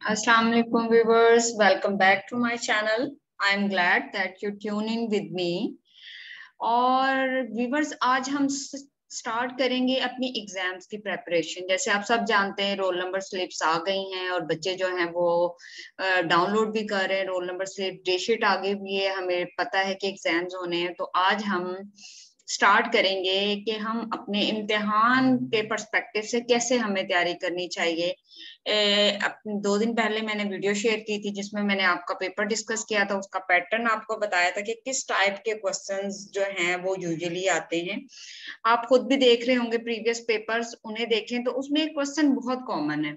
Assalamu alaikum viewers, welcome back to my channel. I am glad that you tune in with me. और viewers आज हम start करेंगे अपनी exams की preparation. जैसे आप सब जानते हैं रोल नंबर स्लिप्स आ गई हैं और बच्चे जो हैं वो डाउनलोड भी कर रहे हैं। Roll number slip date sheet आगे भी है, हमें पता है कि एग्जाम्स होने हैं। तो आज हम स्टार्ट करेंगे कि हम अपने इम्तिहान के पर्सपेक्टिव से कैसे हमें तैयारी करनी चाहिए। 2 दिन पहले मैंने वीडियो शेयर की थी जिसमें मैंने आपका पेपर डिस्कस किया था, उसका पैटर्न आपको बताया था कि किस टाइप के क्वेश्चंस जो हैं वो यूजुअली आते हैं। आप खुद भी देख रहे होंगे प्रीवियस पेपर्स, उन्हें देखें तो उसमें एक क्वेश्चन बहुत कॉमन है,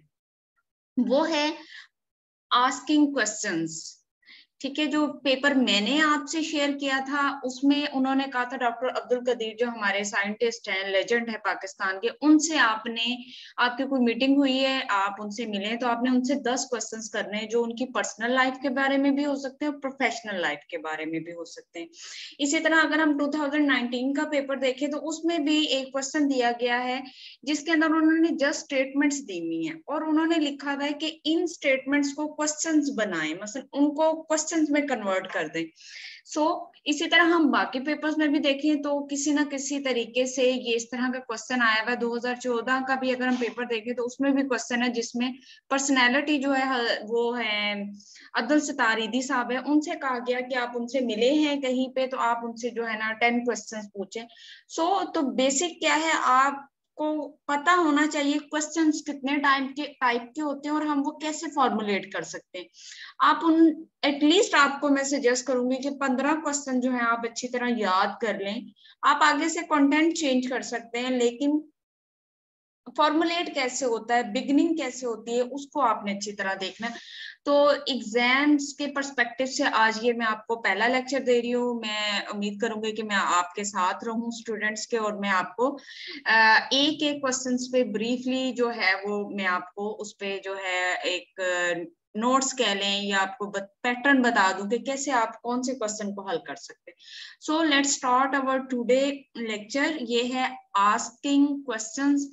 वो है आस्किंग क्वेश्चंस। ठीक है, जो पेपर मैंने आपसे शेयर किया था उसमें उन्होंने कहा था, डॉक्टर अब्दुल कदीर जो हमारे साइंटिस्ट हैं, लेजेंड है पाकिस्तान के, उनसे आपकी कोई मीटिंग हुई है, आप उनसे मिले तो आपने उनसे 10 क्वेश्चंस करने हैं जो उनकी पर्सनल लाइफ के बारे में भी हो सकते हैं और प्रोफेशनल लाइफ के बारे में भी हो सकते हैं। इसी तरह अगर हम 2019 का पेपर देखें तो उसमें भी एक क्वेश्चन दिया गया है जिसके अंदर उन्होंने जस्ट स्टेटमेंट्स दी हुई हैं और उन्होंने लिखा था कि इन स्टेटमेंट्स को क्वेश्चंस बनाएं, मतलब उनको क्वेश्चंस में कन्वर्ट कर दें। इसी तरह हम बाकी पेपर्स में भी देखें तो किसी ना किसी तरीके से ये इस तरह का क्वेश्चन आया हुआ। 2014 का भी अगर हम पेपर देखें तो उसमें भी क्वेश्चन है जिसमें पर्सनैलिटी जो है वो है अब्दुल सत्तार ईदी साहब है, उनसे कहा गया कि आप उनसे मिले हैं कहीं पे तो आप उनसे जो है ना 10 क्वेश्चंस पूछें। तो बेसिक क्या है, आप को पता होना चाहिए क्वेश्चंस कितने टाइप के होते हैं और हम वो कैसे फॉर्मुलेट कर सकते हैं। आप उन एटलीस्ट आपको मैं सजेस्ट करूंगी कि 15 क्वेश्चन जो है आप अच्छी तरह याद कर लें। आप आगे से कंटेंट चेंज कर सकते हैं, लेकिन फॉर्मुलेट कैसे होता है, बिगनिंग कैसे होती है, उसको आपने अच्छी तरह देखना है। तो एग्जाम्स के पर्सपेक्टिव से आज ये मैं आपको पहला लेक्चर दे रही हूँ। मैं उम्मीद करूंगी कि मैं आपके साथ रहूं स्टूडेंट्स के, और मैं आपको एक एक क्वेश्चंस पे ब्रीफली जो है वो मैं आपको उस पे जो है एक नोट्स कह लें या आपको पैटर्न बता दूं कि कैसे आप कौन से क्वेश्चन को हल कर सकते हैं। So let's start our today lecture. ये है आस्किंग क्वेश्चंस।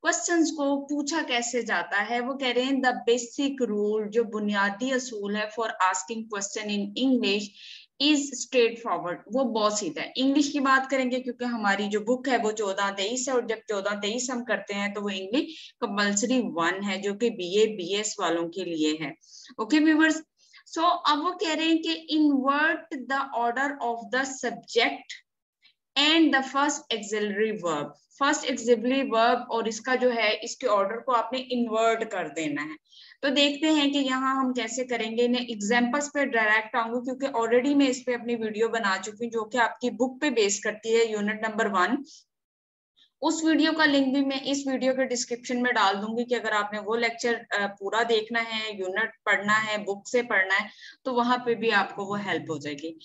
क्वेश्चंस को पूछा कैसे जाता है, वो कह रहे हैं द बेसिक रूल, जो बुनियादी असूल है for asking question in English is straight forward. वो बहुत सीधा है। इंग्लिश की बात करेंगे क्योंकि हमारी जो बुक है वो 14-23 है और जब 14-23 हम करते हैं तो वो इंग्लिश कंपल्सरी 1 है जो कि BA BS वालों के लिए है। ओके व्यूअर्स, अब वो कह रहे हैं कि invert the order of the subject and the first axillary verb. First axillary verb और इसका जो है इसके ऑर्डर को आपने इन्वर्ट कर देना है। तो देखते हैं कि यहाँ हम कैसे करेंगे। इन्हें एग्जांपल्स पे डायरेक्ट आऊंगी क्योंकि ऑलरेडी मैं इस पे अपनी वीडियो बना चुकी हूँ जो कि आपकी बुक पे बेस करती है, यूनिट नंबर 1। उस वीडियो का लिंक भी मैं इस वीडियो के डिस्क्रिप्शन में डाल दूंगी कि अगर आपने वो लेक्चर पूरा देखना है, यूनिट पढ़ना है, बुक से पढ़ना है, तो वहां पे भी आपको वो हेल्प हो जाएगी।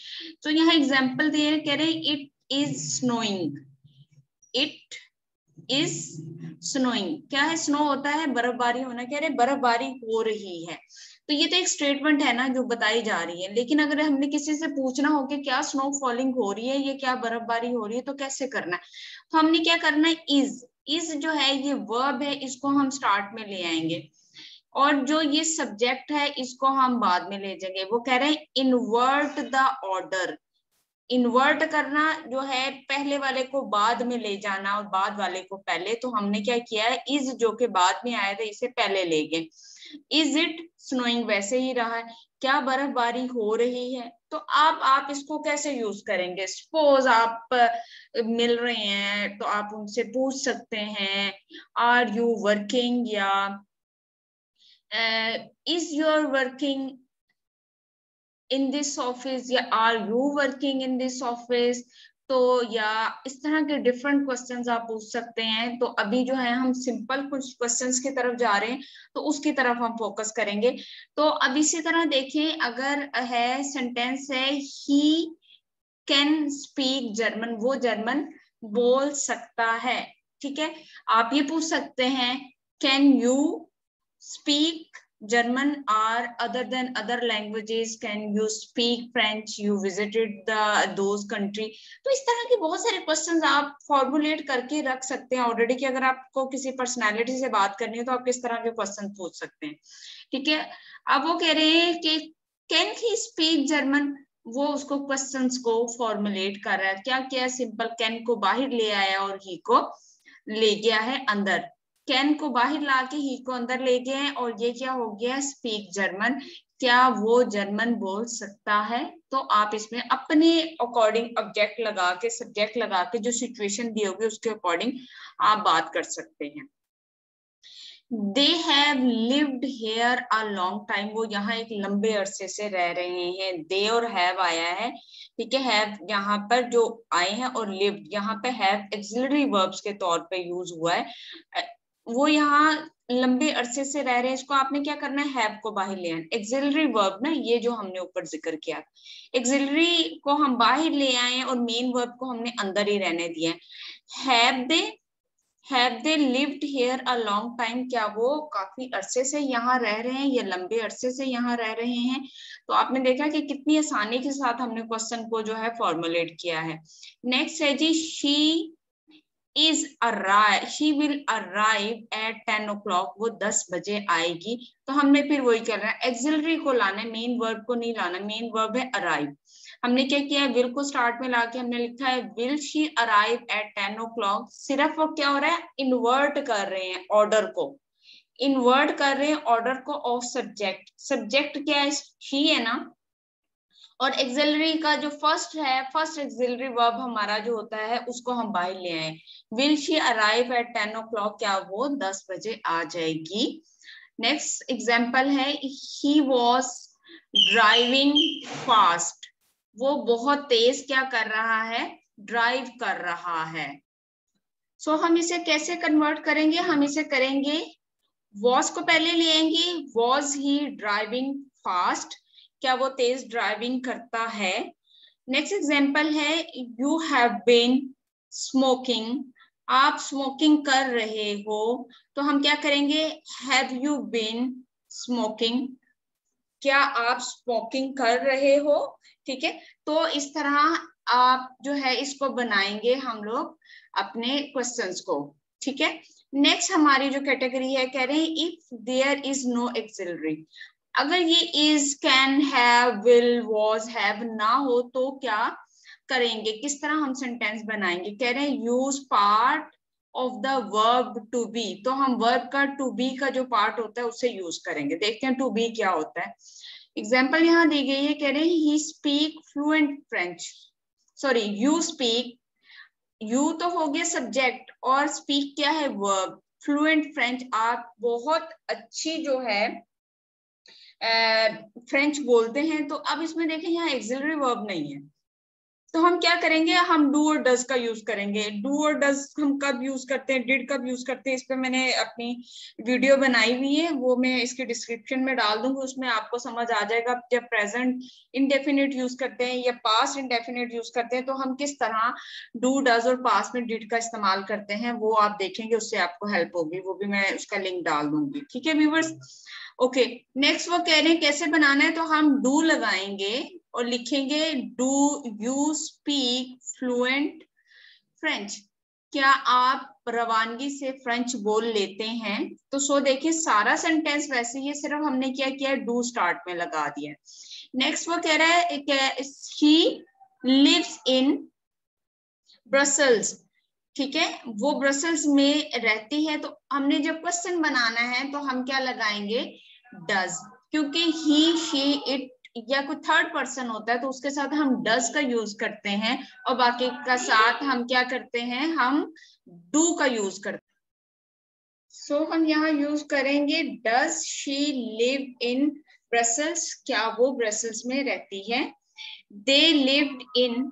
तो यहाँ एग्जाम्पल दिए, कह रहे हैं it is snowing. It is snowing, क्या है? स्नो होता है बर्फबारी होना, कह रहे बर्फबारी हो रही है। तो ये तो एक स्टेटमेंट है ना जो बताई जा रही है, लेकिन अगर हमने किसी से पूछना हो कि क्या स्नो फॉलिंग हो रही है, ये क्या बर्फबारी हो रही है, तो कैसे करना है? तो हमने क्या करना है, इज जो है ये वर्ब है, इसको हम स्टार्ट में ले आएंगे और जो ये सब्जेक्ट है इसको हम बाद में ले जाएंगे। वो कह रहे हैं इन्वर्ट द ऑर्डर। इन्वर्ट करना जो है पहले वाले को बाद में ले जाना और बाद वाले को पहले। तो हमने क्या किया है, इज जो के बाद में आया था इसे पहले ले गए। इज इट स्नोइंग वैसे ही रहा है, क्या बर्फबारी हो रही है। तो आप इसको कैसे यूज करेंगे? सपोज आप मिल रहे हैं तो आप उनसे पूछ सकते हैं आर यू वर्किंग, या is your working in this office, या are you working in this office. तो या इस तरह के डिफरेंट क्वेश्चंस आप पूछ सकते हैं। तो अभी जो है हम सिंपल कुछ क्वेश्चंस की तरफ जा रहे हैं तो उसकी तरफ हम फोकस करेंगे। तो अब इसी तरह देखें, अगर है सेंटेंस है ही कैन स्पीक जर्मन, वो जर्मन बोल सकता है। ठीक है, आप ये पूछ सकते हैं can you speak German or other than other languages, can you speak French, you visited those country। तो इस तरह के बहुत सारे क्वेश्चंस आप फॉर्मुलेट करके रख सकते हैं ऑलरेडी, कि अगर आपको किसी पर्सनालिटी से बात करनी है तो आप किस तरह के क्वेश्चन पूछ सकते हैं। ठीक है, अब वो कह रहे हैं कि कैन ही स्पीक जर्मन, वो उसको क्वेश्चंस को फॉर्मुलेट कर रहा है। क्या क्या, सिंपल कैन को बाहर ले आया और ही को ले गया है अंदर, कैन को बाहर लाके ही को अंदर ले गए हैं, और ये क्या हो गया, स्पीक जर्मन, क्या वो जर्मन बोल सकता है। तो आप इसमें अपने अकॉर्डिंग ऑब्जेक्ट लगा के, सब्जेक्ट लगा के, जो सिचुएशन दी होगी उसके अकॉर्डिंग आप बात कर सकते हैं। They have lived hair a long time, वो यहाँ एक लंबे अरसे से रह रहे हैं। दे और हैव आया है, ठीक है, हैव यहाँ पर जो आए हैं, और लिव्ड यहाँ पे हैव एक्सिलरी वर्ब्स के तौर पे यूज हुआ है। वो यहाँ लंबे अरसे से रह रहे हैं, इसको आपने क्या करना है, हैव को बाहर ले आना। एक्सिलरी वर्ब ना, ये जो हमने ऊपर जिक्र किया, एक्सिलरी को हम बाहर ले आए और मेन वर्ब को हमने अंदर ही रहने दिया है। Have they lived here a long time, क्या वो काफी अरसे से यहाँ रह रहे हैं, या लंबे अरसे से यहाँ रह रहे हैं। तो आपने देखा कि कितनी आसानी के साथ हमने क्वेश्चन को जो है फॉर्मुलेट किया है। नेक्स्ट है जी, she will arrive at 10 o'clock, वो 10 बजे आएगी। तो हमने फिर वही करना है, एक्सिलरी को लाना है, मेन वर्ब को नहीं लाना। मेन वर्ब है अराइव। हमने क्या किया है, विल को स्टार्ट में लाके हमने लिखा है will she arrive at 10 o'clock। सिर्फ वो क्या हो रहा है, इन्वर्ट कर रहे हैं ऑर्डर को, इन्वर्ट कर रहे हैं ऑर्डर को ऑफ सब्जेक्ट। सब्जेक्ट क्या है, शी है ना, और एक्सिलरी का जो फर्स्ट है, फर्स्ट एक्सिलरी वर्ब हमारा जो होता है उसको हम बाहर ले आए। Will she arrive at 10 o'clock, क्या वो 10 बजे आ जाएगी। नेक्स्ट एग्जाम्पल है, ही वॉज ड्राइविंग फास्ट, वो बहुत तेज क्या कर रहा है, ड्राइव कर रहा है। सो हम इसे कैसे कन्वर्ट करेंगे, हम इसे करेंगे, वॉज को पहले ले आएंगे, वॉज ही ड्राइविंग फास्ट, क्या वो तेज ड्राइविंग करता है। नेक्स्ट एग्जाम्पल है, यू हैव बीन स्मोकिंग, आप स्मोकिंग कर रहे हो। तो हम क्या करेंगे, हैव यू बीन स्मोकिंग, क्या आप स्मोकिंग कर रहे हो। ठीक है, तो इस तरह आप जो है इसको बनाएंगे हम लोग अपने क्वेश्चंस को। ठीक है, नेक्स्ट हमारी जो कैटेगरी है, कह रहे हैं if there is no auxiliary, अगर ये is, can, have, will, was, have ना हो तो क्या करेंगे, किस तरह हम सेंटेंस बनाएंगे। कह रहे हैं use part of the verb to be, तो हम वर्ब का टू बी का जो पार्ट होता है उसे यूज करेंगे। देखते हैं टू बी क्या होता है। एग्जाम्पल यहाँ दी गई है, कह रहे हैं he speak fluent French, sorry you speak, you तो हो गया सब्जेक्ट और स्पीक क्या है, वर्ब। फ्लुएंट फ्रेंच, आप बहुत अच्छी जो है फ्रेंच बोलते हैं। तो अब इसमें देखें यहाँ एक्सिलरी वर्ब नहीं है, तो हम क्या करेंगे, हम डू और डज का यूज करेंगे। डू और डज हम कब यूज करते हैं, डिड कब यूज करते हैं, इस पे मैंने अपनी वीडियो बनाई हुई है, वो मैं इसके डिस्क्रिप्शन में डाल दूंगी, उसमें आपको समझ आ जाएगा। जब प्रेजेंट इंडेफिनिट यूज करते हैं या पास्ट इंडेफिनिट यूज करते हैं तो हम किस तरह डू, डज और पास्ट में डिड का इस्तेमाल करते हैं, वो आप देखेंगे, उससे आपको हेल्प होगी, वो भी मैं उसका लिंक डाल दूंगी। ठीक है व्यूवर्स, ओके। नेक्स्ट वो कह रहे हैं कैसे बनाना है, तो हम डू लगाएंगे और लिखेंगे do you speak fluent French, क्या आप रवानगी से फ्रेंच बोल लेते हैं। तो सो देखिए सारा सेंटेंस वैसे ही है, सिर्फ हमने क्या किया, डू स्टार्ट में लगा दिया। नेक्स्ट वो कह रहा है शी लिव्स इन ब्रसल्स, ठीक है, वो ब्रसल्स में रहती है। तो हमने जब क्वेश्चन बनाना है तो हम क्या लगाएंगे, डज, क्योंकि ही, शी, इट या कोई थर्ड पर्सन होता है तो उसके साथ हम डज का यूज करते हैं, और बाकी का साथ हम क्या करते हैं, हम डू का यूज करते हैं। सो हम यहाँ यूज करेंगे does she live in Brussels, क्या वो ब्रसल्स में रहती है। दे लिव्ड इन,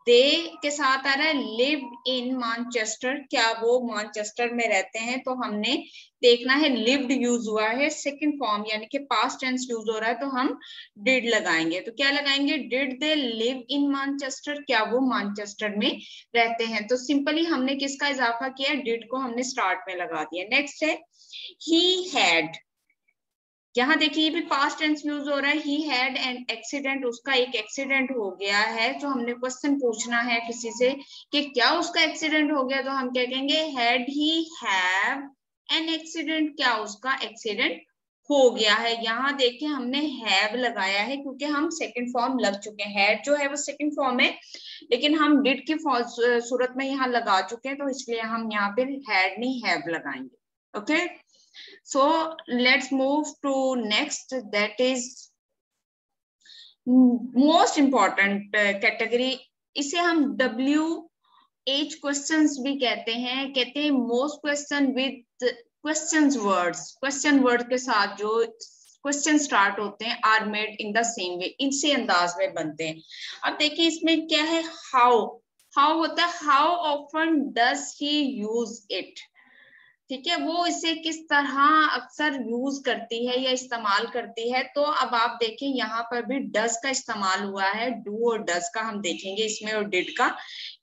दे के साथ आ रहा है लिव्ड इन मैनचेस्टर, क्या वो मैनचेस्टर में रहते हैं। तो हमने देखना है लिव्ड यूज हुआ है सेकंड फॉर्म, यानी कि पास्ट टेंस यूज हो रहा है, तो हम डिड लगाएंगे। तो क्या लगाएंगे, did they live in Manchester, क्या वो मैनचेस्टर में रहते हैं। तो सिंपली हमने किसका इजाफा किया, डिड को हमने स्टार्ट में लगा दिया। नेक्स्ट है ही हैड, यहाँ देखिए ये भी पास्ट टेंस यूज हो रहा है, ही हैड एन एक्सीडेंट, उसका एक एक्सीडेंट हो गया है। तो हमने क्वेश्चन पूछना है किसी से कि क्या उसका एक्सीडेंट हो गया, तो हम क्या कहेंगे, had he have an accident, क्या उसका एक्सीडेंट हो गया है। यहाँ देखिए हमने हैव लगाया है क्योंकि हम सेकंड फॉर्म लग चुके हैं, हैड जो है वो सेकंड फॉर्म है, लेकिन हम डिड की सूरत में यहाँ लगा चुके हैं, तो इसलिए हम यहाँ पे हैड नहीं हैव लगाएंगे। Okay, so let's move to next, that is most important category, इसे हम WH questions भी कहते हैं। कहते हैं most question with questions words, question word के साथ जो क्वेश्चन स्टार्ट होते हैं are made in the same way, इसी अंदाज में बनते हैं। अब देखिए इसमें क्या है, हाउ, हाउ होता है how often does he use it, ठीक है, वो इसे किस तरह अक्सर यूज करती है या इस्तेमाल करती है। तो अब आप देखें यहाँ पर भी डज का इस्तेमाल हुआ है, डू और डज का हम देखेंगे इसमें, और डिड का,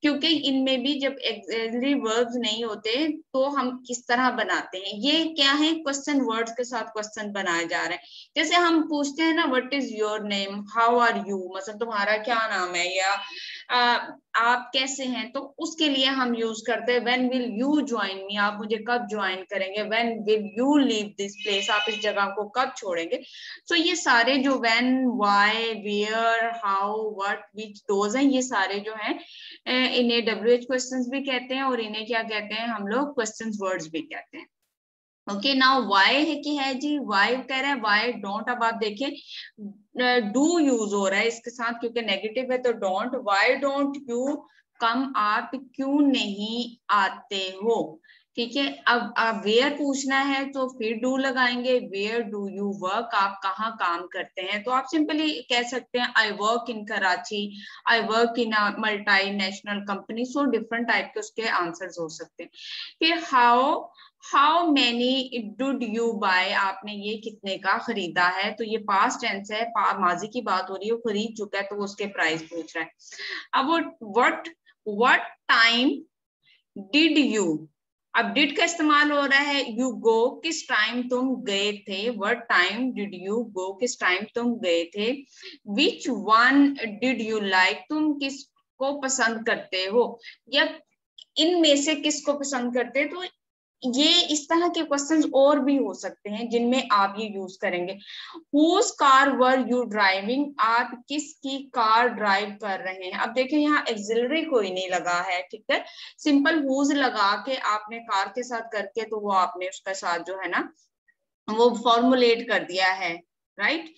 क्योंकि इनमें भी जब एक्सिलरी वर्ब्स नहीं होते तो हम किस तरह बनाते हैं। ये क्या है, क्वेश्चन वर्ड्स के साथ क्वेश्चन बनाए जा रहे हैं। जैसे हम पूछते हैं ना, what is your name, how are you, मतलब तुम्हारा क्या नाम है, या आप कैसे हैं, तो उसके लिए हम यूज करते हैं when will you join me, आप मुझे कब ज्वाइन करेंगे, when will you leave this place, आप इस जगह को कब छोड़ेंगे। तो ये सारे जो when, why, where, how, what, which, those हैं, ये सारे जो हैं इन्हें WH क्वेश्चंस भी कहते हैं, और इन्हें क्या कहते हैं हम लोग, क्वेश्चंस वर्ड्स भी कहते हैं। ओके, नाउ वाई है कि है जी, वाई कह रहा है, वाई डोंट। अब आप देखिए डू यूज हो रहा है इसके साथ क्योंकि नेगेटिव है, तो don't, why don't you come, आप क्यों नहीं आते हो, ठीक है। अब वेयर पूछना है तो फिर डू लगाएंगे, वेयर डू यू वर्क, आप कहाँ काम करते हैं। तो आप सिंपली कह सकते हैं I work in Karachi, I work in multi national company, so different type के उसके आंसर्स हो सकते हैं। फिर how many did you buy, आपने ये कितने का खरीदा है, तो ये पास्ट टेंस है, माजी की बात हो रही है, वो खरीद चुका है तो वो उसके प्राइस पूछ रहा है। अब वो व्हाट टाइम डिड यू, अब डिड का इस्तेमाल हो रहा है, यू गो, किस टाइम तुम गए थे, what time did you go, किस टाइम तुम गए थे। Which one did you like, तुम किसको पसंद करते हो, या इनमें से किसको पसंद करते हैं। तो ये इस तरह के क्वेश्चंस और भी हो सकते हैं जिनमें आप ये यूज करेंगे। Whose car were you driving, आप किसकी कार ड्राइव कर रहे हैं। अब देखिए यहाँ एक्सिलरी कोई नहीं लगा है, ठीक है, सिंपल हुज लगा के आपने कार के साथ करके, तो वो आपने उसका साथ जो है ना वो फॉर्मुलेट कर दिया है, राइट।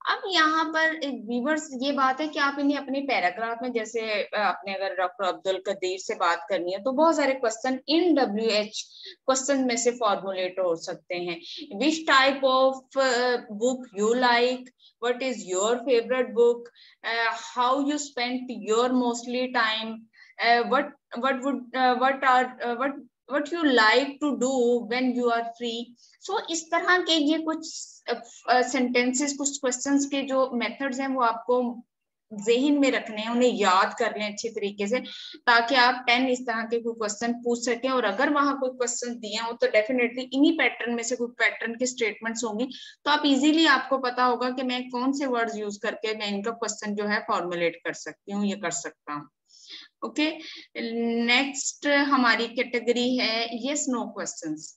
अब यहाँ पर व्यूअर्स ये बात है कि आप इन्हें अपने पैराग्राफ में, जैसे आपने अगर डॉक्टर अब्दुल कदीर से बात करनी है तो बहुत सारे क्वेश्चन इन WH क्वेश्चन में से फॉर्मुलेट हो सकते हैं। Which type of book you like, what is your favourite book, how you spend your mostly time, what you like to do when you are free। so इस तरह के ये कुछ सेंटेंसेस, कुछ क्वेश्चंस के जो मेथड्स हैं वो आपको ज़हन में रखने हैं, उन्हें याद कर लें अच्छी तरीके से, ताकि आप 10 इस तरह के कोई क्वेश्चन पूछ सकें। और अगर वहां कोई क्वेश्चन दिए हो तो डेफिनेटली इन्हीं पैटर्न में से कोई पैटर्न की स्टेटमेंट्स होंगी, तो आप इजीली, आपको पता होगा कि मैं कौन से वर्ड्स यूज करके मैं इनका क्वेश्चन जो है फॉर्मुलेट कर सकती हूँ, ये कर सकता हूँ। ओके, नेक्स्ट हमारी कैटेगरी है यस नो क्वेश्चंस।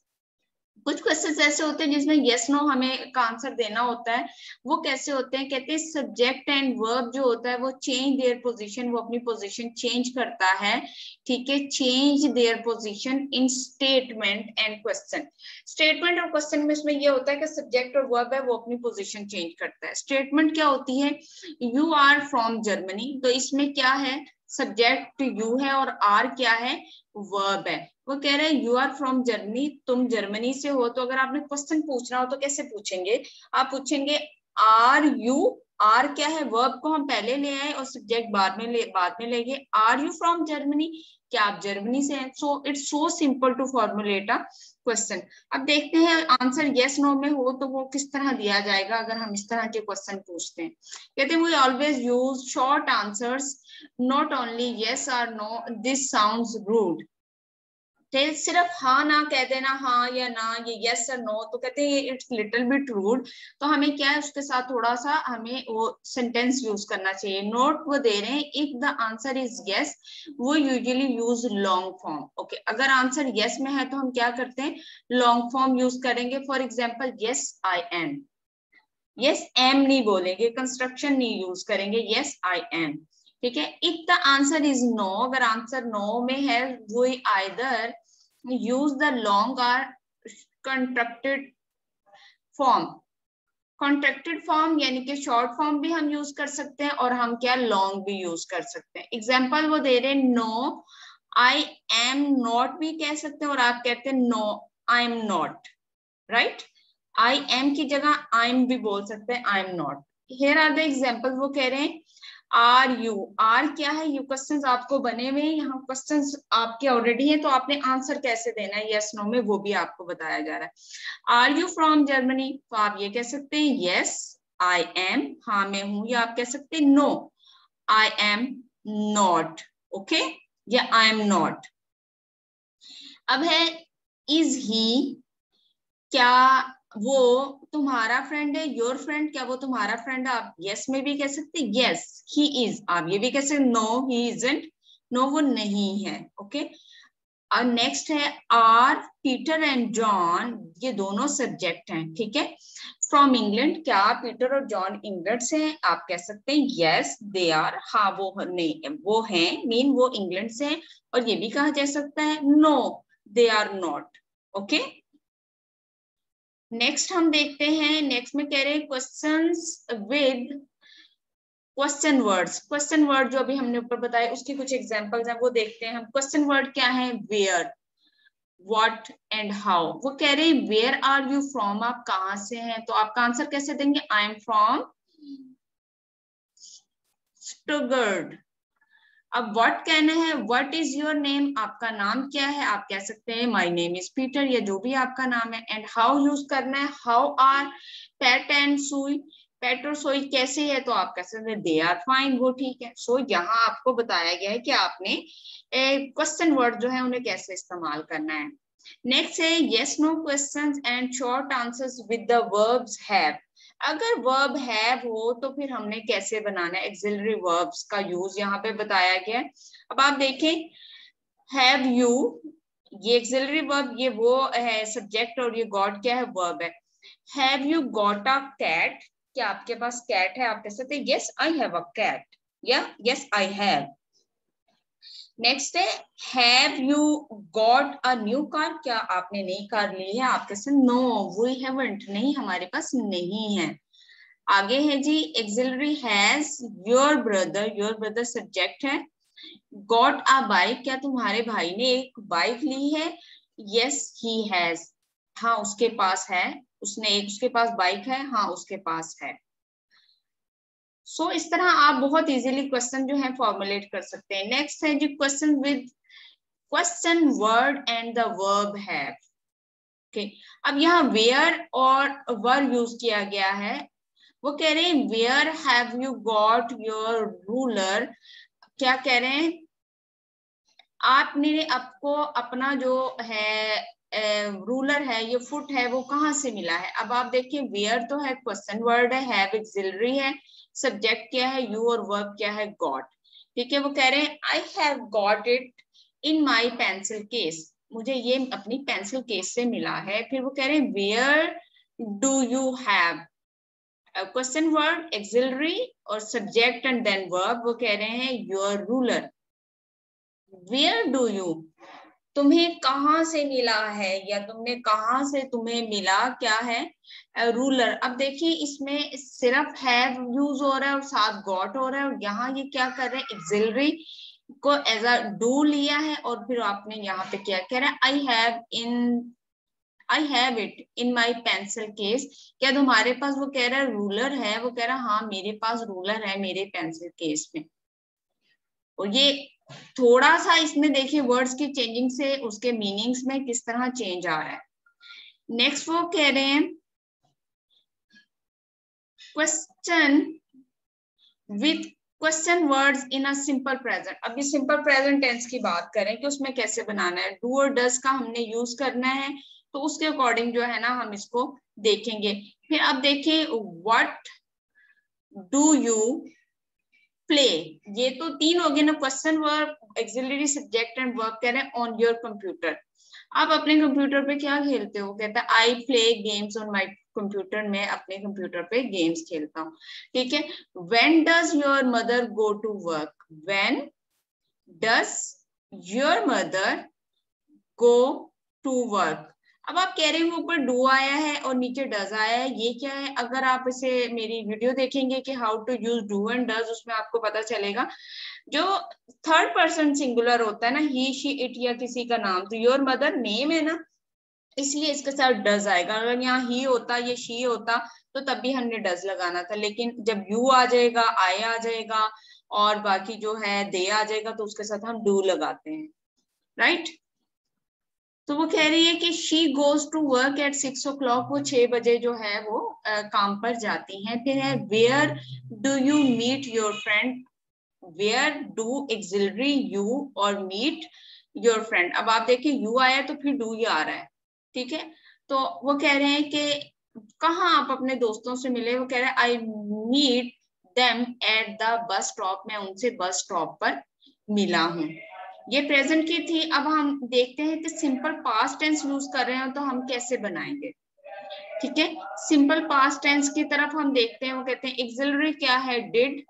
कुछ क्वेश्चंस ऐसे होते हैं जिसमें यस नो हमें का आंसर देना होता है। वो कैसे होते हैं, कहते हैं सब्जेक्ट एंड वर्ब जो होता है वो चेंज देयर पोजीशन, वो अपनी पोजीशन चेंज करता है, ठीक है, change their position in statement and question. Statement और क्वेश्चन में इसमें ये होता है कि सब्जेक्ट और वर्ब है वो अपनी पोजीशन चेंज करता है। स्टेटमेंट क्या होती है, यू आर फ्रॉम जर्मनी, तो इसमें क्या है, सब्जेक्ट यू है और आर क्या है, वर्ब है। वो कह रहे हैं यू आर फ्रॉम जर्मनी, तुम जर्मनी से हो। तो अगर आपने क्वेश्चन पूछना हो तो कैसे पूछेंगे, आप पूछेंगे आर यू, आर क्या है, वर्ब को हम पहले ले आए और सब्जेक्ट बाद में ले गए, आर यू फ्रॉम जर्मनी, क्या आप जर्मनी से हैं। So it's so simple to formulate a question. अब देखते हैं आंसर यस नो में हो तो वो किस तरह दिया जाएगा अगर हम इस तरह के क्वेश्चन पूछते हैं। कहते हैं we always use short answers, not only yes or no, this sounds rude। सिर्फ हाँ ना कह देना, हाँ या ना, ये यस और नो, तो कहते हैं इट्स लिटिल बिट रूड। तो हमें क्या है, उसके साथ थोड़ा सा हमें वो सेंटेंस यूज करना चाहिए। नोट वो दे रहे हैं, if the answer is yes, वो usually use long form. Okay, अगर आंसर यस में है तो हम क्या करते हैं, लॉन्ग फॉर्म यूज करेंगे। For example yes I am, yes am नहीं बोलेंगे, कंस्ट्रक्शन नहीं यूज करेंगे, यस आई एम। ठीक है, if the answer is no, अगर आंसर नो में है, वो आइदर यूज द लॉन्ग और कंट्रक्टेड फॉर्म। कॉन्ट्रैक्टेड फॉर्म यानी कि शॉर्ट फॉर्म भी हम यूज कर सकते हैं, और हम क्या लॉन्ग भी यूज कर सकते हैं। एग्जाम्पल वो दे रहे हैं, नो आई एम नॉट भी कह सकते हैं, और आप कहते हैं no I am not, right. I am की जगह आई एम भी बोल सकते हैं, I am not. Here are the example, वो कह रहे हैं आर यू, आर क्या है, यू क्वेश्चंस आपको बने हुए हैं, यहाँ क्वेश्चंस आपके ऑलरेडी हैं, तो आपने आंसर कैसे देना है यस नो में, वो भी आपको बताया जा रहा है। आर यू फ्रॉम जर्मनी, तो आप ये कह सकते हैं यस आई एम, हाँ मैं हूं, या आप कह सकते हैं no I am not. Okay, या आई एम नॉट। अब है इज ही, क्या वो तुम्हारा फ्रेंड है, योर फ्रेंड, क्या वो तुम्हारा फ्रेंड है, आप यस में भी कह सकते हैं यस ही इज, आप ये भी कह सकते नो ही इजंट, नो वो नहीं है। ओके, और नेक्स्ट है आर पीटर एंड जॉन, ये दोनों सब्जेक्ट हैं। ठीक है, फ्रॉम इंग्लैंड, क्या पीटर और जॉन इंग्लैंड से हैं, आप कह सकते हैं यस दे आर, हाँ वो नहीं वो हैं, मीन वो इंग्लैंड से हैं। और ये भी कहा जा सकता है no they are not. Okay, next हम देखते हैं, नेक्स्ट में कह रहे हैं questions with question words. Question word जो अभी हमने ऊपर बताया, उसके कुछ एग्जांपल्स हैं, वो देखते हैं हम। क्वेश्चन वर्ड क्या है, वेयर, व्हाट एंड हाउ। वो कह रहे हैं वेयर आर यू फ्रॉम, आप कहां से हैं, तो आपका आंसर कैसे देंगे, आई एम फ्रॉम स्टुटगर्ट। अब व्हाट कहना है, व्हाट इज योर नेम, आपका नाम क्या है, आप कह सकते हैं माय नेम इज पीटर, या जो भी आपका नाम है। एंड हाउ यूज करना है, हाउ आर पेट एंड सुई, पेट और सोई कैसे है, तो आप कह सकते हैं दे आर फाइन, वो ठीक है। सो यहाँ आपको बताया गया है कि आपने क्वेश्चन वर्ड जो है उन्हें कैसे इस्तेमाल करना है। नेक्स्ट है yes no questions and short answers with the verbs have. अगर वर्ब हैव हो तो फिर हमने कैसे बनाना है, एक्सिलरी वर्ब्स का यूज यहाँ पे बताया गया है। अब आप देखें, हैव यू, ये एक्सिलरी वर्ब, ये वो है सब्जेक्ट, और ये गॉट क्या है, वर्ब है। Have you got a cat, क्या आपके पास कैट है, आप कह सकते हैं yes I have a cat, या यस आई हैव। नेक्स्ट है have you got a new car, क्या आपने नई कार ली है, आप कहते हैं नो वी हैवंट, नहीं हमारे पास नहीं है। आगे है जी auxiliary has, your brother subject है। गॉट अ बाइक, क्या तुम्हारे भाई ने एक बाइक ली है, यस ही हैज, हाँ उसके पास है, उसके पास बाइक है, हाँ उसके पास है। सो इस तरह आप बहुत इजीली क्वेश्चन जो है फॉर्मुलेट कर सकते हैं। नेक्स्ट है जी question with question word and the verb have. Okay, अब यहाँ वेयर और वर यूज किया गया है। वो कह रहे हैं where have you got your ruler, क्या कह रहे हैं, आपने आपको अपना जो है रूलर है, ये फुट है, वो कहाँ से मिला है। अब आप देखिए वेयर तो है क्वेश्चन वर्ड है, हैव एक्सिलरी है, सब्जेक्ट क्या है यू, और वर्ब क्या है गॉट। ठीक है, वो कह रहे हैं I have got it in my pencil case, मुझे ये अपनी पेंसिल केस से मिला है। फिर वो कह रहे हैं where do you have, question word auxiliary और सब्जेक्ट एंड देन वर्ब। वो कह रहे हैं your ruler. Where do you, तुम्हें कहां से मिला है, या तुमने कहां से तुम्हें मिला क्या है, रूलर। अब देखिए इसमें सिर्फ हैव यूज हो रहा है और साथ गॉट हो रहा है, और यहाँ ये क्या कर रहे हैं, एक्सिलरी को एज अ डू लिया है, और फिर आपने यहाँ पे क्या कह रहा है, I have it in my pencil case, क्या तुम्हारे पास, वो कह रहा है रूलर है, वो कह रहा है हाँ मेरे पास रूलर है मेरे पेंसिल केस में। और ये थोड़ा सा इसमें देखिए वर्ड्स की चेंजिंग से उसके मीनिंग्स में किस तरह चेंज आ रहा है। नेक्स्ट वो कह रहे हैं question with question words in a simple present. अभी सिंपल प्रेजेंट टेंस की बात करें कि उसमें कैसे बनाना है, डू और डज का हमने यूज करना है, तो उसके अकॉर्डिंग जो है ना हम इसको देखेंगे। फिर अब देखें व्हाट डू यू प्ले, ये तो तीन हो गए ना, question verb, auxiliary subject and verb कह रहे हैं ऑन योर कंप्यूटर। आप अपने कंप्यूटर पे क्या खेलते हो, कहता है I play games on my computer, मैं अपने कंप्यूटर पे गेम्स खेलता हूँ। ठीक है, when does your mother go to work, when does your mother go to work. अब आप कह रहे हैं ऊपर डू आया है और नीचे डज आया है, ये क्या है? अगर आप इसे मेरी वीडियो देखेंगे कि how to use do and does, उसमें आपको पता चलेगा जो थर्ड पर्सन सिंगुलर होता है ना, ही शी इट या किसी का नाम, तो योर मदर नेम है ना, इसलिए इसके साथ डज आएगा। अगर यहाँ ही होता या शी होता तो तब भी हमने डज लगाना था, लेकिन जब यू आ जाएगा, आई आ जाएगा और बाकी जो है दे आ जाएगा, तो उसके साथ हम डू लगाते हैं, राइट। तो वो कह रही है कि she goes to work at 6 o'clock, वो 6 बजे जो है वो काम पर जाती हैं। फिर है where do you meet your friend, where do auxiliary you और मीट योर फ्रेंड। अब आप देखिए यू आया तो फिर डू ही आ रहा है, ठीक है। तो वो कह रहे हैं कि कहाँ आप अपने दोस्तों से मिले, वो कह रहे हैं I meet them at the bus stop, मैं उनसे बस स्टॉप पर मिला हूँ। ये प्रेजेंट की थी। अब हम देखते हैं कि सिंपल पास्ट टेंस यूज कर रहे हैं तो हम कैसे बनाएंगे। ठीक है, सिंपल पास्ट टेंस की तरफ हम देखते हैं। वो कहते हैं एक्सिलरी क्या है, डिड।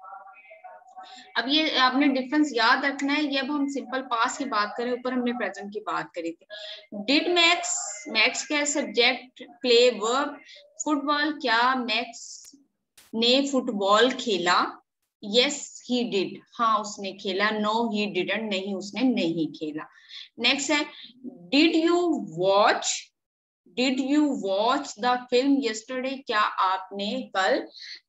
अब ये आपने डिफरेंस याद रखना है, ये अब हम सिंपल पास्ट की बात करें, ऊपर हमने प्रेजेंट की बात करी थी। डिड मैक्स, मैक्स क्या है सब्जेक्ट, प्ले वर्ब, फुटबॉल क्या मैक्स ने फुटबॉल खेला, यस ही डिड, हाँ उसने खेला, नो ही डिडंट, नहीं उसने नहीं खेला। नेक्स्ट है did you watch, did you watch the film yesterday, क्या आपने कल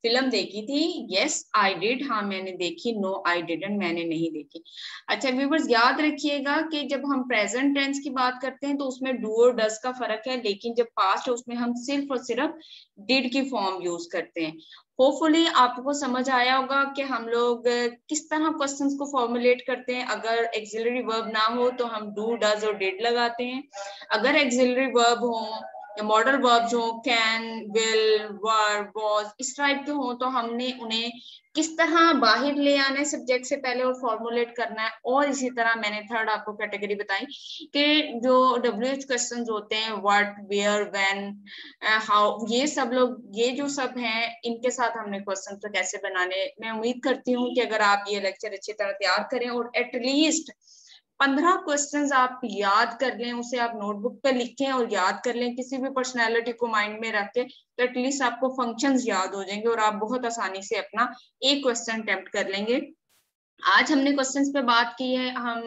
फिल्म देखी थी, यस आई डिड, हाँ मैंने देखी, नो आई डिडंट, मैंने नहीं देखी। अच्छा व्यूअर्स याद रखिएगा कि जब हम प्रेजेंट टेंस की बात करते हैं तो उसमें डू और डज का फर्क है, लेकिन जब पास्ट है उसमें हम सिर्फ और सिर्फ डिड की फॉर्म यूज करते हैं। होपफुली आपको समझ आया होगा कि हम लोग किस तरह क्वेश्चंस को फॉर्मुलेट करते हैं। अगर एक्सिलरी वर्ब ना हो तो हम डू डज और डिड लगाते हैं, अगर एक्सिलरी वर्ब हो या मॉडल वर्ब्स हो, कैन, विल, वर, वाज, इस टाइप के हो, तो हमने उन्हें किस तरह बाहर ले आना है सब्जेक्ट से पहले और फॉर्मुलेट करना है। और इसी तरह मैंने थर्ड आपको कैटेगरी बताई कि जो WH क्वेश्चंस होते हैं, व्हाट, वेयर, व्हेन, हाउ, ये सब लोग, ये जो सब हैं, इनके साथ हमने क्वेश्चन तो कैसे बनाने। मैं उम्मीद करती हूँ कि अगर आप ये लेक्चर अच्छी तरह तैयार करें और एटलीस्ट 15 क्वेश्चंस आप याद कर लें, उसे आप नोटबुक पे लिखें और याद कर लें किसी भी पर्सनालिटी को माइंड में रख के, तो एटलीस्ट आपको फंक्शंस याद हो जाएंगे और आप बहुत आसानी से अपना एक क्वेश्चन अटेम्प्ट कर लेंगे। आज हमने क्वेश्चंस पे बात की है, हम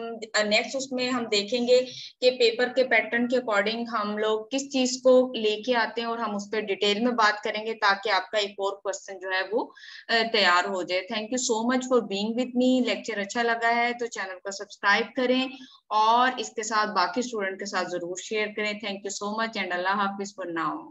नेक्स्ट उसमें हम देखेंगे कि पेपर के पैटर्न के अकॉर्डिंग हम लोग किस चीज को लेके आते हैं और हम उस पर डिटेल में बात करेंगे ताकि आपका एक और क्वेश्चन जो है वो तैयार हो जाए। Thank you so much for being with me. Lecture अच्छा लगा है तो चैनल को सब्सक्राइब करें और इसके साथ बाकी स्टूडेंट के साथ जरूर शेयर करें। Thank you so much and Allah Hafiz for now.